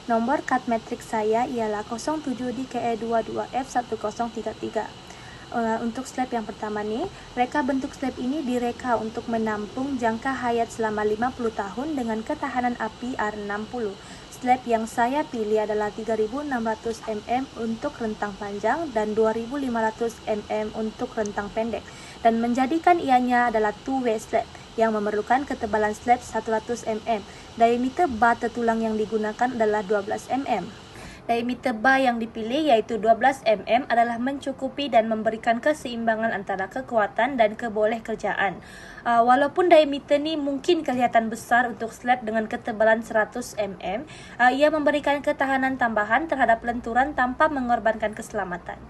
Nomor cut matrix saya ialah 07 di KE22F1033. Untuk slab yang pertama nih, reka bentuk slab ini direka untuk menampung jangka hayat selama 50 tahun dengan ketahanan api R60. Slab yang saya pilih adalah 3600 mm untuk rentang panjang dan 2500 mm untuk rentang pendek, dan menjadikan ianya adalah two-way slab yang memerlukan ketebalan slab 100 mm. Diameter bar tertulang yang digunakan adalah 12 mm. Diameter bar yang dipilih yaitu 12 mm adalah mencukupi dan memberikan keseimbangan antara kekuatan dan keboleh kerjaan. Walaupun diameter ni mungkin kelihatan besar untuk slab dengan ketebalan 100 mm, ia memberikan ketahanan tambahan terhadap lenturan tanpa mengorbankan keselamatan.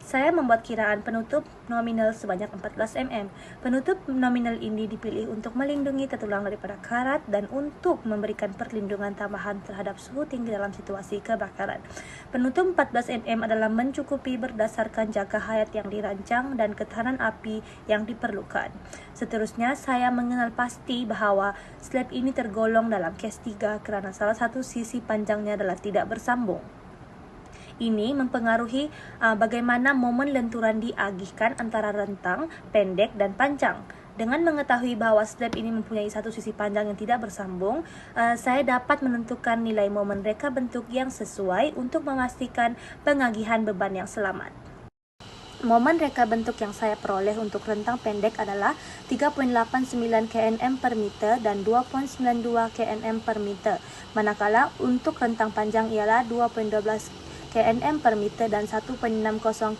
Saya membuat kiraan penutup nominal sebanyak 14 mm. Penutup nominal ini dipilih untuk melindungi tertulang daripada karat dan untuk memberikan perlindungan tambahan terhadap suhu tinggi dalam situasi kebakaran. Penutup 14 mm adalah mencukupi berdasarkan jangka hayat yang dirancang dan ketahanan api yang diperlukan. Seterusnya, saya mengenal pasti bahawa slab ini tergolong dalam kes 3 kerana salah satu sisi panjangnya adalah tidak bersambung. Ini mempengaruhi bagaimana momen lenturan diagihkan antara rentang, pendek, dan panjang. Dengan mengetahui bahawa slab ini mempunyai satu sisi panjang yang tidak bersambung, saya dapat menentukan nilai momen reka bentuk yang sesuai untuk memastikan pengagihan beban yang selamat. Momen reka bentuk yang saya peroleh untuk rentang pendek adalah 3.89 kNm per meter dan 2.92 kNm per meter, manakala untuk rentang panjang ialah 2.12 kNm per meter dan 1.60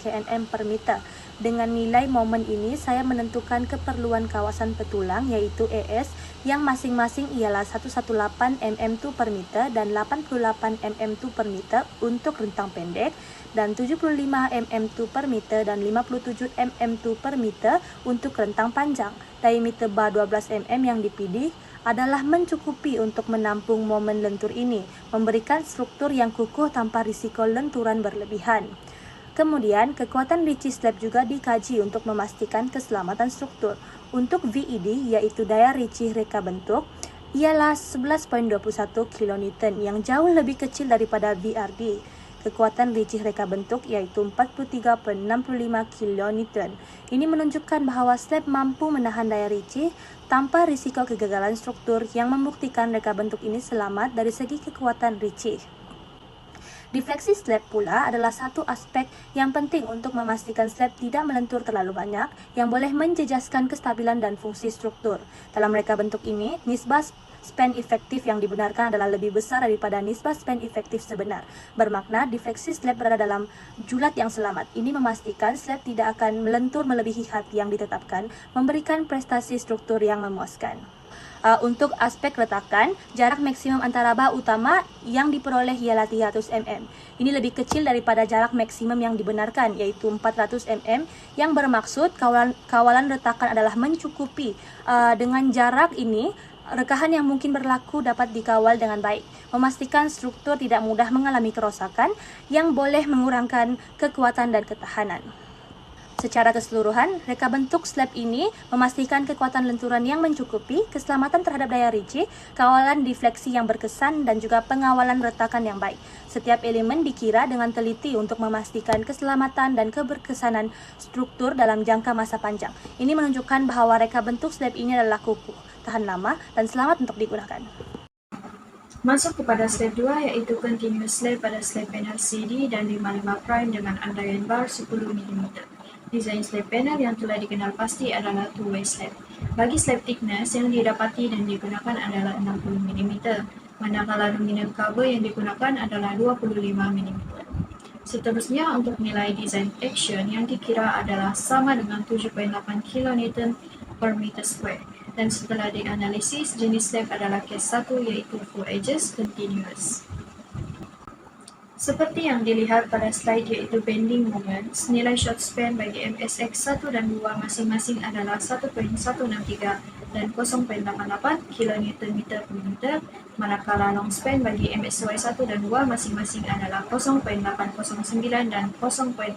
kNm per meter. Dengan nilai momen ini, saya menentukan keperluan kawasan petulang iaitu AS yang masing-masing ialah 118 mm2 per meter dan 88 mm2 per meter untuk rentang pendek dan 75 mm2 per meter dan 57 mm2 per meter untuk rentang panjang. Diameter bar 12 mm yang dipilih adalah mencukupi untuk menampung momen lentur ini, memberikan struktur yang kukuh tanpa risiko lenturan berlebihan. Kemudian, kekuatan licin slab juga dikaji untuk memastikan keselamatan struktur. Untuk VED, iaitu daya ricih reka bentuk, ialah 11.21 kN yang jauh lebih kecil daripada VRD. Kekuatan licih reka bentuk iaitu 43.65 kN. Ini menunjukkan bahawa slab mampu menahan daya ricih tanpa risiko kegagalan struktur yang membuktikan reka bentuk ini selamat dari segi kekuatan ricih. Defleksi slab pula adalah satu aspek yang penting untuk memastikan slab tidak melentur terlalu banyak yang boleh menjejaskan kestabilan dan fungsi struktur. Dalam reka bentuk ini, nisbah span efektif yang dibenarkan adalah lebih besar daripada nisbah span efektif sebenar. Bermakna defleksi slab berada dalam julat yang selamat. Ini memastikan slab tidak akan melentur melebihi had yang ditetapkan, memberikan prestasi struktur yang memuaskan. Untuk aspek retakan, jarak maksimum antara bah utama yang diperoleh ialah 300 mm. Ini lebih kecil daripada jarak maksimum yang dibenarkan, iaitu 400 mm, yang bermaksud kawalan retakan adalah mencukupi. Dengan jarak ini, rekahan yang mungkin berlaku dapat dikawal dengan baik, memastikan struktur tidak mudah mengalami kerosakan yang boleh mengurangkan kekuatan dan ketahanan. Secara keseluruhan, reka bentuk slab ini memastikan kekuatan lenturan yang mencukupi, keselamatan terhadap daya ricih, kawalan defleksi yang berkesan, dan juga pengawalan retakan yang baik. Setiap elemen dikira dengan teliti untuk memastikan keselamatan dan keberkesanan struktur dalam jangka masa panjang. Ini menunjukkan bahawa reka bentuk slab ini adalah kukuh, tahan lama, dan selamat untuk digunakan. Masuk kepada slab 2 iaitu continuous slab pada slab panel CD dan 55 prime dengan andaian bar 10 mm. Desain slab panel yang telah dikenal pasti adalah two-way slab. Bagi slab thickness yang didapati dan digunakan adalah 60 mm, manakala nominal cover yang digunakan adalah 25 mm. Seterusnya, untuk nilai design action yang dikira adalah sama dengan 7.8 kN per meter square. Dan setelah dianalisis, jenis slab adalah kes 1 iaitu full edges continuous. Seperti yang dilihat pada slide iaitu bending moments, nilai short span bagi MSX 1 dan 2 masing-masing adalah 1.163 dan 0.88 kN per meter, manakala long span bagi MSY 1 dan 2 masing-masing adalah 0.809 dan 0.608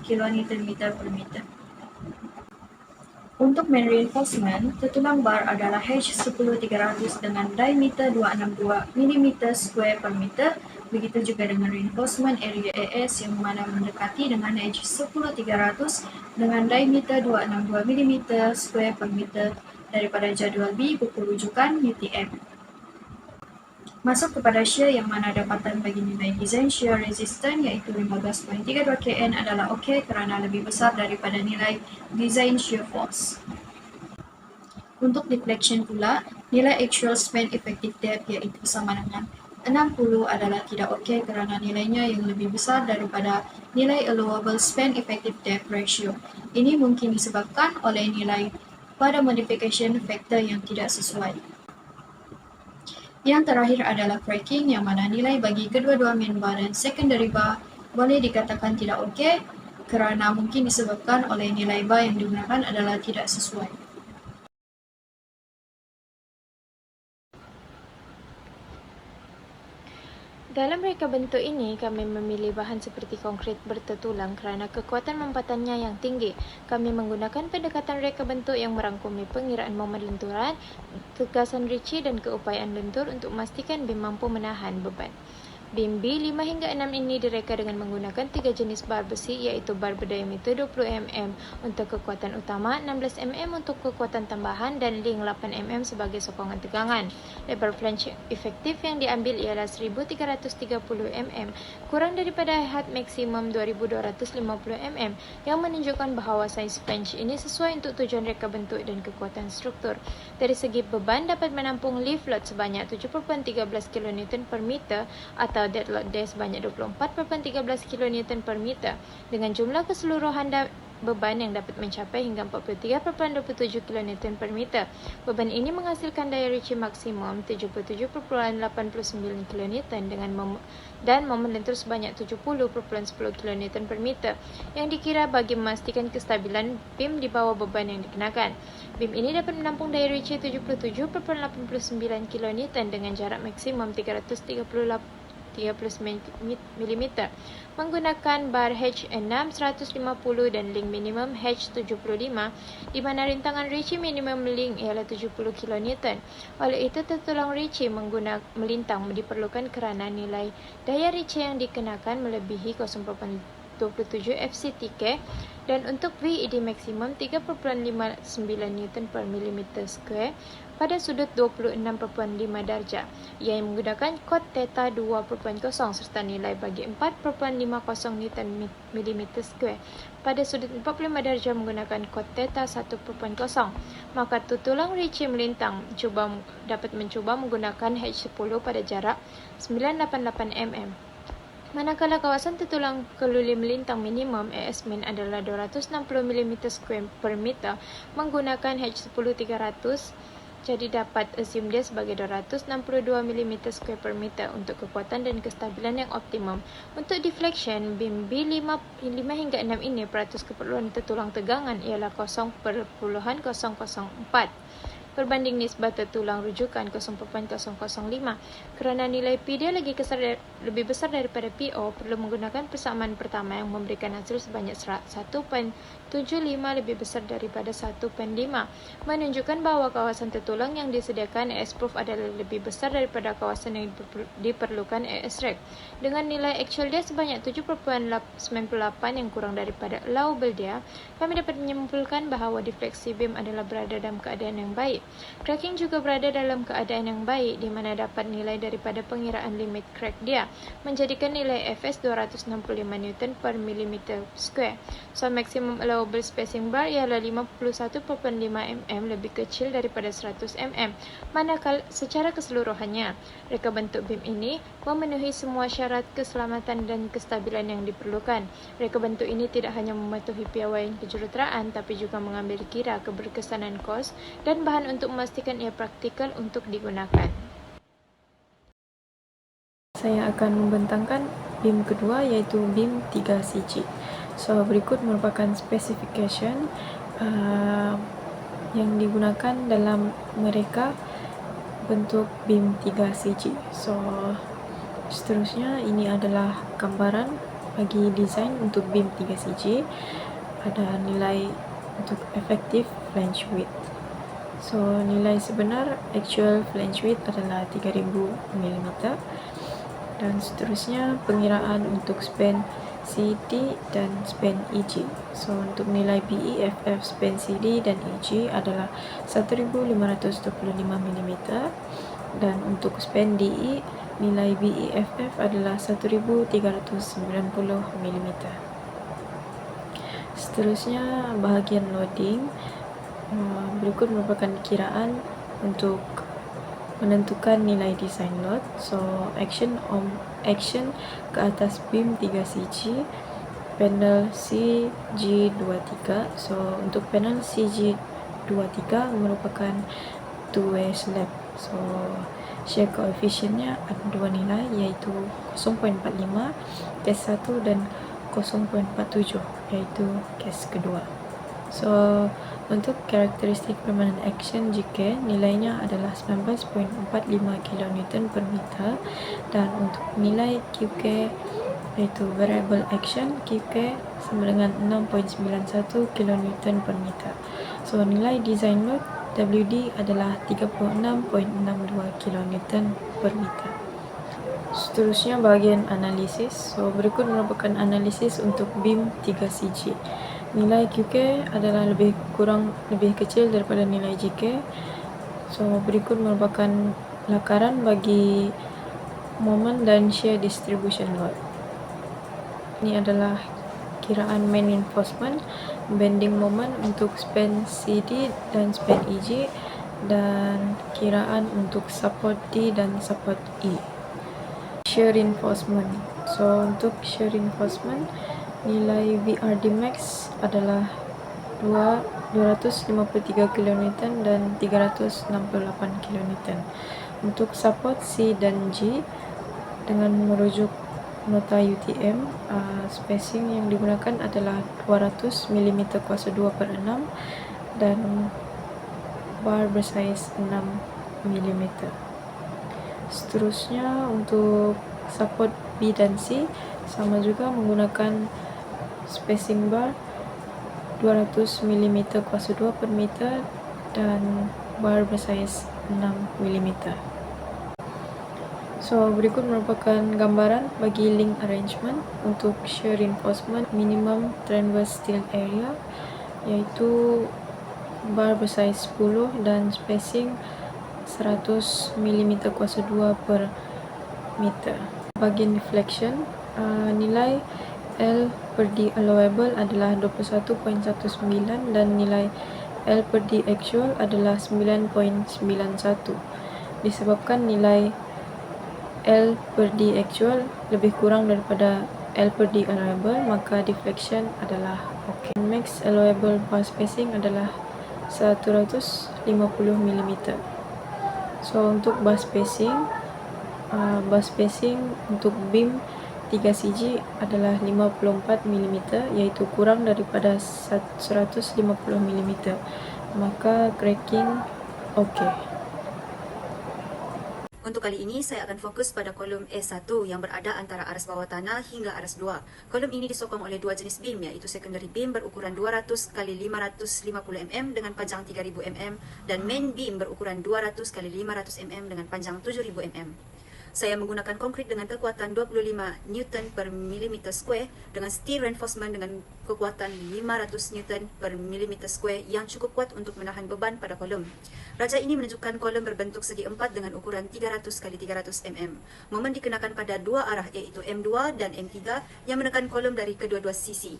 kN per meter. Untuk main reinforcement, tertulang bar adalah H10300 dengan diameter 262 mm square per meter. Begitu juga dengan reinforcement area AS yang mana mendekati dengan H10300 dengan diameter 262 mm square per meter daripada jadual B buku rujukan UTM. Masuk kepada shear yang mana dapatan bagi nilai design shear resistant iaitu 15.32 kN adalah okey kerana lebih besar daripada nilai design shear force. Untuk deflection pula, nilai actual span effective depth iaitu sama dengan 60 adalah tidak okey kerana nilainya yang lebih besar daripada nilai allowable span effective depth ratio. Ini mungkin disebabkan oleh nilai pada modification factor yang tidak sesuai. Yang terakhir adalah cracking yang mana nilai bagi kedua-dua main bar dan secondary bar boleh dikatakan tidak okey kerana mungkin disebabkan oleh nilai bar yang digunakan adalah tidak sesuai. Dalam reka bentuk ini, kami memilih bahan seperti konkrit bertertulang kerana kekuatan mempatannya yang tinggi. Kami menggunakan pendekatan reka bentuk yang merangkumi pengiraan momen lenturan, tegasan Ricci dan keupayaan lentur untuk memastikan bim mampu menahan beban. Bim B 5 hingga 6 ini direka dengan menggunakan 3 jenis bar besi iaitu bar berdiameter 20 mm untuk kekuatan utama, 16 mm untuk kekuatan tambahan dan link 8 mm sebagai sokongan tegangan. Lebar flange efektif yang diambil ialah 1330 mm kurang daripada height maksimum 2250 mm yang menunjukkan bahawa saiz flange ini sesuai untuk tujuan reka bentuk dan kekuatan struktur. Dari segi beban dapat menampung lift load sebanyak 7.13 kN per meter atau deadload day sebanyak 24.13 kN per meter dengan jumlah keseluruhan beban yang dapat mencapai hingga 43.27 kN per meter. Beban ini menghasilkan daya Ricci maksimum 77.89 kN dan momen lentur sebanyak 70.10 kN per meter yang dikira bagi memastikan kestabilan bim di bawah beban yang dikenakan. Bim ini dapat menampung daya Ricci 77.89 kN dengan jarak maksimum 339 mm menggunakan bar H6 150 dan link minimum H75 di mana rintangan Ricci minimum link ialah 70 kN. Oleh itu tertulang Ricci melintang diperlukan kerana nilai daya Ricci yang dikenakan melebihi 0.27 FCTK dan untuk VED maksimum 3.59 Newton per millimeter square pada sudut 26.5 darjah yang menggunakan cot theta 2.0 serta nilai bagi 4.50 Newton millimeter square pada sudut 45 darjah menggunakan cot theta 1.0. Maka tertulang Ricci melintang dapat mencuba menggunakan H10 pada jarak 988 mm. Manakala kawasan tertulang keluli melintang minimum AS-min adalah 260 mm square per meter menggunakan H10-300, jadi dapat assume dia sebagai 262 mm square per meter untuk kekuatan dan kestabilan yang optimum. Untuk deflection, bim B5 hingga 6 ini peratus keperluan tertulang tegangan ialah 0.004 berbanding nisbah tertulang rujukan 0.005. Kerana nilai P dia lebih besar daripada PO, perlu menggunakan persamaan pertama yang memberikan hasil sebanyak 1.75 lebih besar daripada 1.5, menunjukkan bahawa kawasan tertulang yang disediakan AS-proof adalah lebih besar daripada kawasan yang diperlukan AS-rec. Dengan nilai actual dia sebanyak 7.98 yang kurang daripada allowable dia, kami dapat menyimpulkan bahawa defleksi beam adalah berada dalam keadaan yang baik. Cracking juga berada dalam keadaan yang baik di mana dapat nilai daripada pengiraan limit crack dia menjadikan nilai FS 265 Newton per millimeter square. So maximum allowable spacing bar ialah 51.5 mm lebih kecil daripada 100 mm. Manakala secara keseluruhannya, reka bentuk beam ini memenuhi semua syarat keselamatan dan kestabilan yang diperlukan. Reka bentuk ini tidak hanya mematuhi piawaian kejuruteraan tapi juga mengambil kira keberkesanan kos dan bahan untuk memastikan ia praktikal untuk digunakan. Saya akan membentangkan bim kedua iaitu bim 3CG. So berikut merupakan specification yang digunakan dalam mereka bentuk bim 3CG. So seterusnya ini adalah gambaran bagi desain untuk bim 3CG. Ada nilai untuk effective flange width. So nilai sebenar actual flange width adalah 3000 mm. Dan seterusnya pengiraan untuk span CD dan span EG. So untuk nilai BEFF span CD dan EG adalah 1525 mm, dan untuk span DE nilai BEFF adalah 1390 mm. Seterusnya bahagian loading. Berikut merupakan kiraan untuk menentukan nilai design load. So action ke atas beam 3cg panel CG23. So untuk panel CG23 merupakan two-way slab. So shear coefficientnya ada dua nilai, iaitu 0.45 case 1 dan 0.47 iaitu case kedua. So untuk karakteristik permanent action jika nilainya adalah 19.45 kN per meter, dan untuk nilai QK iaitu variable action QK sama dengan 6.91 kN per meter. So nilai design load WD adalah 36.62 kN per meter. Seterusnya bahagian analisis. So berikut merupakan analisis untuk beam 3cg. Nilai QK adalah lebih kecil daripada nilai GK. So berikut merupakan lakaran bagi moment dan shear distribution load. Ini adalah kiraan main reinforcement, bending moment untuk span CD dan span EG, dan kiraan untuk support D dan support E. Shear reinforcement. So untuk shear reinforcement, nilai VRD max adalah 253 kN dan 368 kN. Untuk support C dan G dengan merujuk nota UTM, spacing yang digunakan adalah 200 mm kuasa 2/6 dan bar bersaiz 6 mm. Seterusnya untuk support B dan C sama juga menggunakan spacing bar 200 mm kuasa 2 per meter dan bar bersaiz 6 mm. So berikut merupakan gambaran bagi link arrangement untuk shear reinforcement minimum transverse steel area, iaitu bar bersaiz 10 dan spacing 100 mm kuasa 2 per meter. Bagian deflection, nilai L per D allowable adalah 21.19 dan nilai L per D actual adalah 9.91. Disebabkan nilai L per D actual lebih kurang daripada L per D allowable, maka deflection adalah OK. Max allowable bar spacing adalah 150 mm. So untuk bar spacing untuk beam 3cg adalah 54 mm, iaitu kurang daripada 150 mm, maka cracking OK. Untuk kali ini, saya akan fokus pada kolom A1 yang berada antara aras bawah tanah hingga aras 2. Kolom ini disokong oleh dua jenis beam, iaitu secondary beam berukuran 200 x 550 mm dengan panjang 3000 mm dan main beam berukuran 200 x 500 mm dengan panjang 7000 mm. Saya menggunakan konkrit dengan kekuatan 25 Newton per mm square dengan steel reinforcement dengan kekuatan 500 Newton per mm square yang cukup kuat untuk menahan beban pada kolom. Raja ini menunjukkan kolom berbentuk segi empat dengan ukuran 300 x 300 mm. Momen dikenakan pada dua arah, iaitu M2 dan M3 yang menekan kolom dari kedua-dua sisi.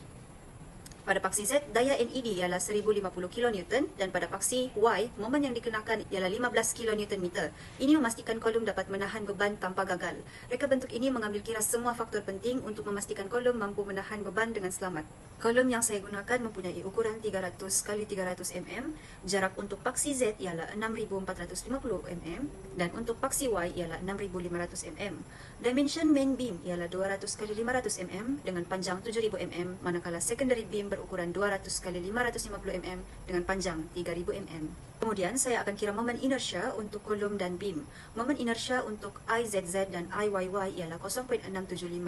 Pada paksi Z, daya NED ialah 1050 kN dan pada paksi Y, momen yang dikenakan ialah 15 kN/m. Ini memastikan kolom dapat menahan beban tanpa gagal. Reka bentuk ini mengambil kira semua faktor penting untuk memastikan kolom mampu menahan beban dengan selamat. Kolom yang saya gunakan mempunyai ukuran 300 x 300 mm, jarak untuk paksi Z ialah 6450 mm dan untuk paksi Y ialah 6500 mm. Dimension main beam ialah 200 x 500 mm dengan panjang 7000 mm, manakala secondary beam berukuran 200 x 550 mm dengan panjang 3000 mm. Kemudian saya akan kira momen inersia untuk kolom dan beam. Momen inersia untuk IZZ dan IYY ialah 0.675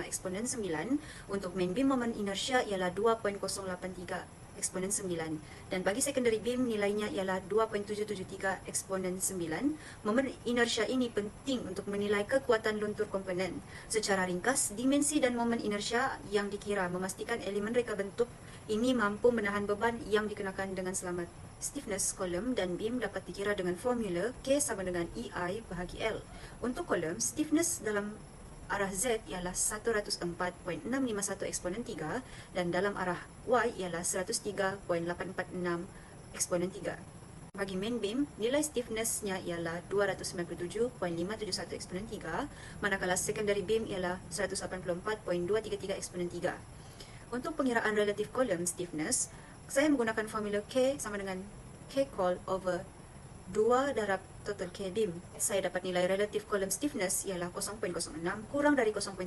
eksponen 9. Untuk main beam momen inersia ialah 2.083 eksponen 9. Dan bagi secondary beam nilainya ialah 2.773 eksponen 9. Momen inersia ini penting untuk menilai kekuatan luntur komponen. Secara ringkas, dimensi dan momen inersia yang dikira memastikan elemen reka bentuk ini mampu menahan beban yang dikenakan dengan selamat. Stiffness kolom dan beam dapat dikira dengan formula K sama dengan EI bahagi L. Untuk kolom, stiffness dalam arah Z ialah 104.651 eksponen 3 dan dalam arah Y ialah 103.846 eksponen 3. Bagi main beam, nilai stiffness-nya ialah 297.571 eksponen 3, manakala secondary beam ialah 184.233 eksponen 3. Untuk pengiraan relative column stiffness, saya menggunakan formula K sama dengan K col over 2 darab total K beam. Saya dapat nilai relative column stiffness ialah 0.06 kurang dari 0.1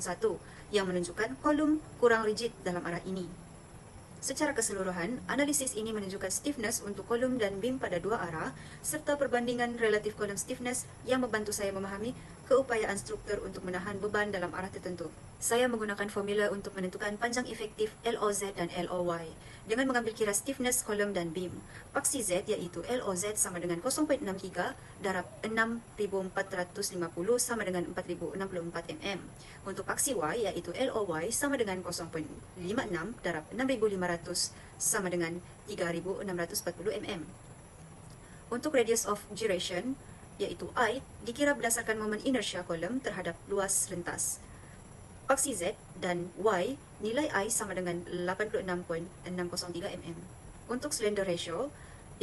yang menunjukkan kolom kurang rigid dalam arah ini. Secara keseluruhan, analisis ini menunjukkan stiffness untuk kolom dan beam pada dua arah serta perbandingan relative column stiffness yang membantu saya memahami keupayaan struktur untuk menahan beban dalam arah tertentu. Saya menggunakan formula untuk menentukan panjang efektif LOZ dan LOY dengan mengambil kira stiffness kolom dan beam. Paksi Z iaitu LOZ sama dengan 0.63 darab 6.450 sama dengan 4.064 mm. Untuk paksi Y iaitu LOY sama dengan 0.56 darab 6.500 sama dengan 3.640 mm. Untuk radius of gyration iaitu I dikira berdasarkan momen inersia kolom terhadap luas rentas. Paksi Z dan Y, nilai I sama dengan 86.603 mm. Untuk slender ratio,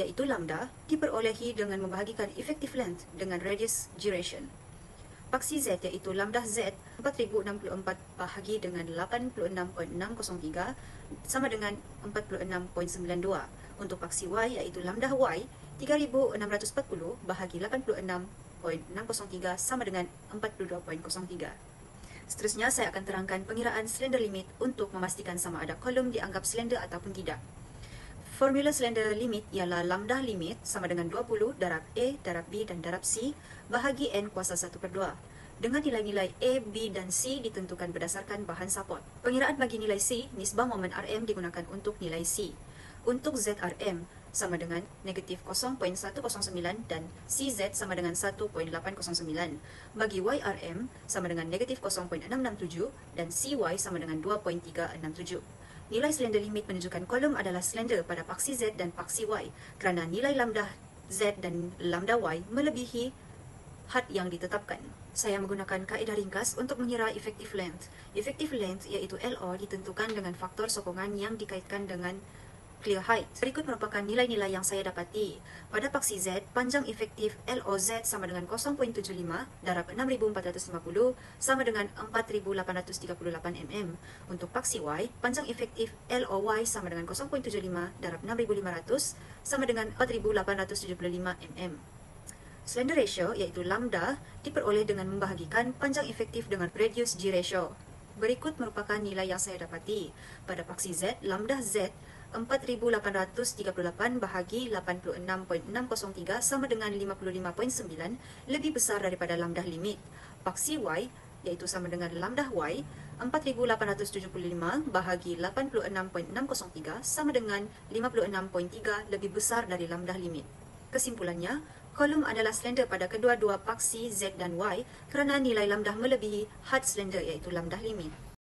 iaitu lambda, diperolehi dengan membahagikan effective length dengan radius gyration. Paksi Z iaitu lambda Z 4064 bahagi dengan 86.603 sama dengan 46.92. Untuk paksi Y iaitu lambda Y 3640 bahagi 86.603 sama dengan 42.03. Seterusnya, saya akan terangkan pengiraan slender limit untuk memastikan sama ada kolom dianggap slender ataupun tidak. Formula slender limit ialah lambda limit sama dengan 20 darab A, darab B dan darab C bahagi N kuasa 1/2. Dengan nilai-nilai A, B dan C ditentukan berdasarkan bahan support. Pengiraan bagi nilai C, nisbah momen RM digunakan untuk nilai C. Untuk ZRM sama dengan negatif 0.109 dan CZ sama dengan 1.809. Bagi YRM sama dengan negatif 0.667 dan CY sama dengan 2.367. Nilai slender limit menunjukkan kolom adalah slender pada paksi Z dan paksi Y kerana nilai lambda Z dan lambda Y melebihi had yang ditetapkan. Saya menggunakan kaedah ringkas untuk mengira effective length. Effective length iaitu LO ditentukan dengan faktor sokongan yang dikaitkan dengan clear height. Berikut merupakan nilai-nilai yang saya dapati. Pada paksi Z, panjang efektif LOZ sama dengan 0.75 darab 6450 sama dengan 4838 mm. Untuk paksi Y, panjang efektif LOY sama dengan 0.75 darab 6500 sama dengan 4875 mm. Slender ratio iaitu lambda diperoleh dengan membahagikan panjang efektif dengan radius G ratio. Berikut merupakan nilai yang saya dapati. Pada paksi Z, lambda Z 4838 bahagi 86.603 sama dengan 55.9 lebih besar daripada lambda limit. Paksi Y iaitu sama dengan lambda Y 4875 bahagi 86.603 sama dengan 56.3 lebih besar dari lambda limit. Kesimpulannya, kolom adalah slender pada kedua-dua paksi Z dan Y kerana nilai lambda melebihi had slender iaitu lambda limit.